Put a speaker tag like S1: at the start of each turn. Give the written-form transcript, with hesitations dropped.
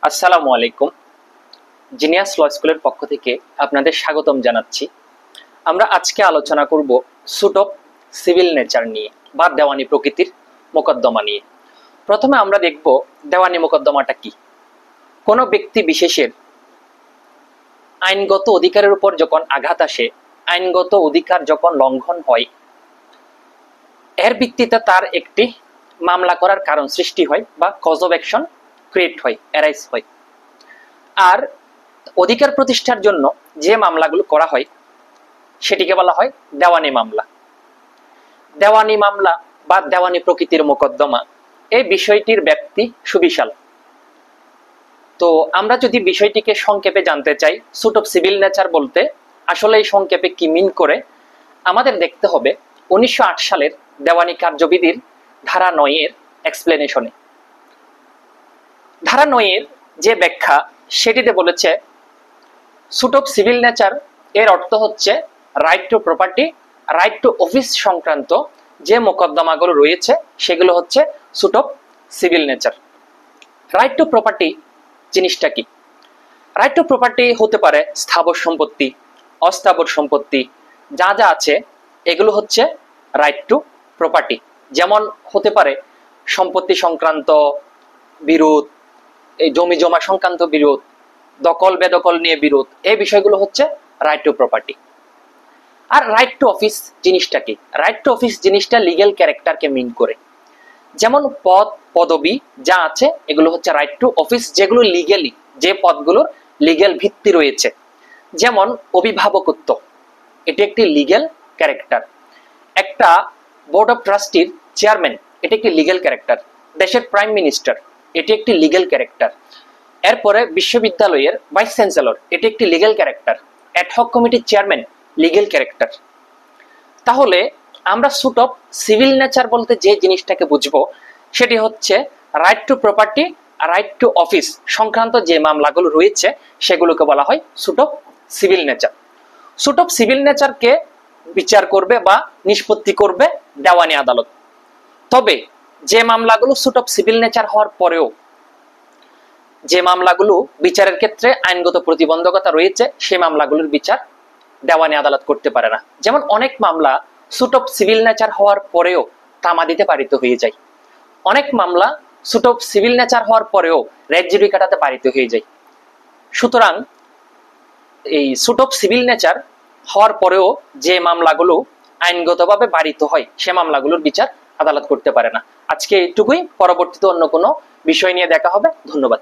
S1: আসসালামু আলাইকুম। জিনিয়াস ল স্কুলের পক্ষ থেকে আপনাদের স্বাগতম জানাচ্ছি। আমরা আজকে আলোচনা করব স্যুট অফ সিভিল নেচার নিয়ে বা দেওয়ানি প্রকৃতির মোকদ্দমা নিয়ে। প্রথমে আমরা দেখব দেওয়ানি মোকদ্দমাটা কি। কোনো ব্যক্তি বিশেষের আইনগত অধিকারের উপর যখন আঘাত আসে, আইনগত অধিকার যখন লঙ্ঘন হয়, এর ভিত্তিতে তার একটি মামলা করার কারণ সৃষ্টি হয় বা কজ অফ অ্যাকশন ক্রিয়েট হয়, অ্যারাইজ হয়। আর অধিকার প্রতিষ্ঠার জন্য যে মামলাগুলো করা হয় সেটিকে বলা হয় দেওয়ানি মামলা। দেওয়ানি মামলা বা দেওয়ানি প্রকৃতির মোকদ্দমা, এই বিষয়টির ব্যাপ্তি সুবিশাল। তো আমরা যদি বিষয়টিকে সংক্ষেপে জানতে চাই, স্যুট অফ সিভিল নেচার বলতে আসলে এই সংক্ষেপে কি মিন করে, আমাদের দেখতে হবে 1908 সালের দেওয়ানি কার্যবিধির ধারা 9 এর এক্সপ্লেনেশনে। ধারা 9 এর যে ব্যাখ্যা, সেটিতে বলেছে স্যুট অফ সিভিল নেচার এর অর্থ হচ্ছে right to property, right to office সংক্রান্ত যে মোকদ্দমাগুলো রয়েছে সেগুলো হচ্ছে suit of civil nature. Right to property জিনিসটা কি? রাইট টু প্রপার্টি হতে পারে স্থাবর সম্পত্তি, অস্থাবর সম্পত্তি, যা যা আছে এগুলো হচ্ছে রাইট টু প্রপার্টি। যেমন হতে পারে সম্পত্তি সংক্রান্ত বিরোধ, এই জমি জমা সংক্রান্ত বিরোধ, দখল বেদখল নিয়ে বিরোধ, এই বিষয়গুলো হচ্ছে রাইট টু প্রপার্টি। আর রাইট টু অফিস জিনিসটা কি? রাইট টু অফিস জিনিসটা লিগ্যাল ক্যারেক্টারকে মিন করে। যেমন পদ পদবি যা আছে এগুলো হচ্ছে রাইট টু অফিস, যেগুলো লিগ্যালি, যে পদগুলোর লিগ্যাল ভিত্তি রয়েছে। যেমন অভিভাবকত্ব, এটি একটি লিগ্যাল ক্যারেক্টার। একটা বোর্ড অফ ট্রাস্টির চেয়ারম্যান, এটি একটি লিগ্যাল ক্যারেক্টার। দেশের প্রাইম মিনিস্টার, এটি একটি লিগ্যাল ক্যারেক্টার। এরপরে বিশ্ববিদ্যালয়ের ভাইস চ্যান্সেলর, এটি একটি লিগ্যাল ক্যারেক্টার। অ্যাডহক কমিটির চেয়ারম্যান, লিগ্যাল ক্যারেক্টার। তাহলে আমরা স্যুট অফ সিভিল নেচার বলতে যে জিনিসটাকে বুঝবো সেটি হচ্ছে right to property, right to office সংক্রান্ত যে মামলাগুলো রয়েছে সেগুলোকে বলা হয় suit of civil nature. Suit of civil নেচারকে বিচার করবে বা নিষ্পত্তি করবে দেওয়ানি আদালত। তবে যে মামলাগুলো স্যুট অফ সিভিল নেচার হওয়ার পরেও, যে মামলাগুলো বিচারের ক্ষেত্রে আইনগত প্রতিবন্ধকতা রয়েছে, সেই মামলাগুলোর বিচার দেওয়ানি আদালত করতে পারে না। যেমন অনেক মামলা স্যুট অফ সিভিল নেচার হওয়ার পরেও তামাদিতে পারিত হয়ে যায়। অনেক মামলা স্যুট অফ সিভিল নেচার হওয়ার পরেও রেড জুডিকাটাতে পারিত হয়ে যায়। সুতরাং এই স্যুট অফ সিভিল নেচার হওয়ার পরেও যে মামলাগুলো আইনগতভাবে বারিত হয় সে মামলাগুলোর বিচার আদালত করতে পারে না। আজকে এইটুকুই, পরবর্তীতে অন্য কোনো বিষয় নিয়ে দেখা হবে। ধন্যবাদ।